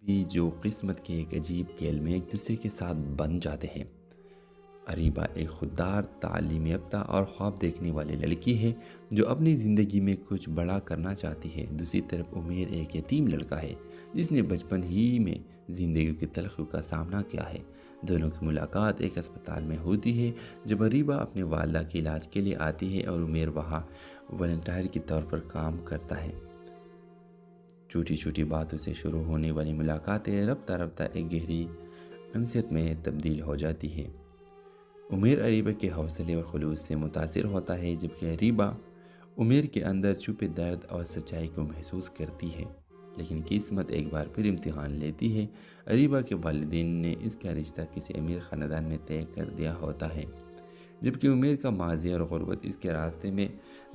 بھی جو قسمت کے ایک عجیب کھیل میں ایک دوسرے کے ساتھ بن جاتے ہیں۔ اریبہ ایک خوددار، تعلیم یافتہ اور خواب دیکھنے والی لڑکی ہے جو اپنی زندگی میں کچھ بڑا کرنا چاہتی ہے۔ دوسری طرف عمیر ایک یتیم لڑکا ہے جس نے بچپن ہی میں زندگی کی تلخیوں کا سامنا کیا ہے۔ دونوں کی ملاقات ایک اسپتال میں ہوتی ہے جب اریبہ اپنے والدہ کے علاج کے لیے آتی ہے اور عمیر وہاں والنٹیئر کے طور پر کام کرتا ہے۔ چھوٹی چھوٹی باتوں سے شروع ہونے والی ملاقاتیں رفتہ رفتہ ایک گہری انسیت میں تبدیل ہو جاتی ہیں۔ عمیر اریبہ کے حوصلے اور خلوص سے متاثر ہوتا ہے جبکہ اریبہ عمیر کے اندر چھپے درد اور سچائی کو محسوس کرتی ہے۔ لیکن قسمت ایک بار پھر امتحان لیتی ہے۔ اریبہ کے والدین نے اس کا رشتہ کسی امیر خاندان میں طے کر دیا ہوتا ہے، جبکہ عمیر کا ماضی اور غربت اس کے راستے میں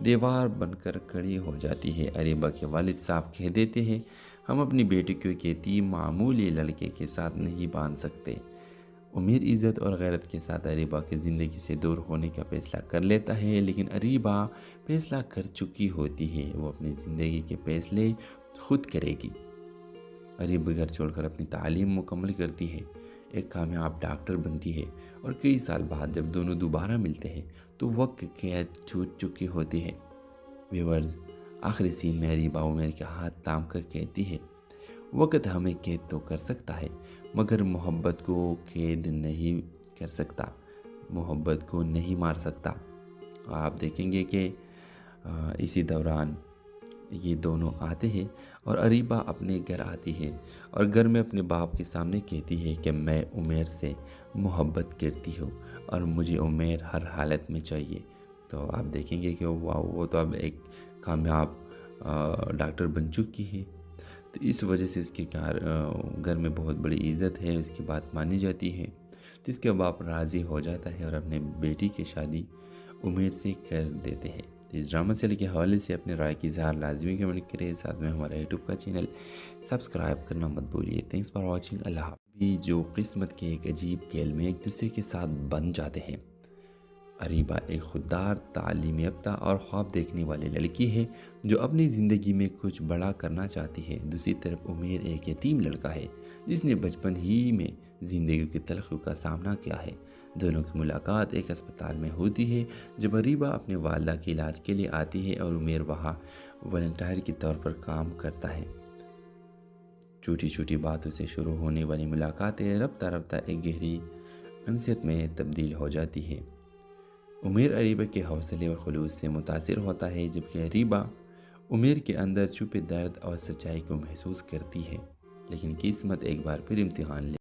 دیوار بن کر کھڑی ہو جاتی ہے۔ اریبہ کے والد صاحب کہہ دیتے ہیں، ہم اپنی بیٹی کو ایک یتیم معمولی لڑکے کے ساتھ نہیں باندھ سکتے۔ عمیر عزت اور غیرت کے ساتھ اریبہ کی زندگی سے دور ہونے کا فیصلہ کر لیتا ہے، لیکن اریبہ فیصلہ کر چکی ہوتی ہے، وہ اپنی زندگی کے فیصلے خود کرے گی۔ اریبہ گھر چھوڑ کر اپنی تعلیم مکمل کرتی ہے، ایک کامیاب ڈاکٹر بنتی ہے اور کئی سال بعد جب دونوں دوبارہ ملتے ہیں تو وقت قید چھوٹ چکی ہوتی ہے۔ ویورز، آخری سین میں اریبہ عمیر کے ہاتھ تھام کر کہتی ہے، وقت ہمیں قید تو کر سکتا ہے مگر محبت کو قید نہیں کر سکتا، محبت کو نہیں مار سکتا۔ آپ دیکھیں گے کہ اسی دوران یہ دونوں آتے ہیں اور اریبہ اپنے گھر آتی ہے اور گھر میں اپنے باپ کے سامنے کہتی ہے کہ میں عمیر سے محبت کرتی ہوں اور مجھے عمیر ہر حالت میں چاہیے۔ تو آپ دیکھیں گے کہ وہ تو اب ایک کامیاب ڈاکٹر بن چکی ہے، تو اس وجہ سے اس کے گھر میں بہت بڑی عزت ہے، اس کی بات مانی جاتی ہے، تو اس کے باپ راضی ہو جاتا ہے اور اپنے بیٹی کی شادی عمیر سے کر دیتے ہیں۔ تو اس ڈرامہ سیریل کے حوالے سے اپنے رائے کی اظہار لازمی کمنٹ کریں، ساتھ میں ہمارا یوٹیوب کا چینل سبسکرائب کرنا مت بھولیے۔ Thanks for watching. اللہ حافظ۔ بھی جو قسمت کے ایک عجیب کھیل میں ایک دوسرے کے ساتھ بن جاتے ہیں۔ اریبہ ایک خوددار، تعلیم یافتہ اور خواب دیکھنے والی لڑکی ہے جو اپنی زندگی میں کچھ بڑا کرنا چاہتی ہے۔ دوسری طرف عمیر ایک یتیم لڑکا ہے جس نے بچپن ہی میں زندگی کی تلخیوں کا سامنا کیا ہے۔ دونوں کی ملاقات ایک اسپتال میں ہوتی ہے جب اریبہ اپنے والدہ کے علاج کے لیے آتی ہے اور عمیر وہاں والنٹیئر کے طور پر کام کرتا ہے۔ چھوٹی چھوٹی باتوں سے شروع ہونے والی ملاقاتیں رفتہ رفتہ ایک گہری انسیت میں تبدیل ہو جاتی ہے۔ عمیر اریبہ کے حوصلے اور خلوص سے متاثر ہوتا ہے جبکہ اریبہ عمیر کے اندر چھپے درد اور سچائی کو محسوس کرتی ہے۔ لیکن قسمت ایک بار پھر امتحان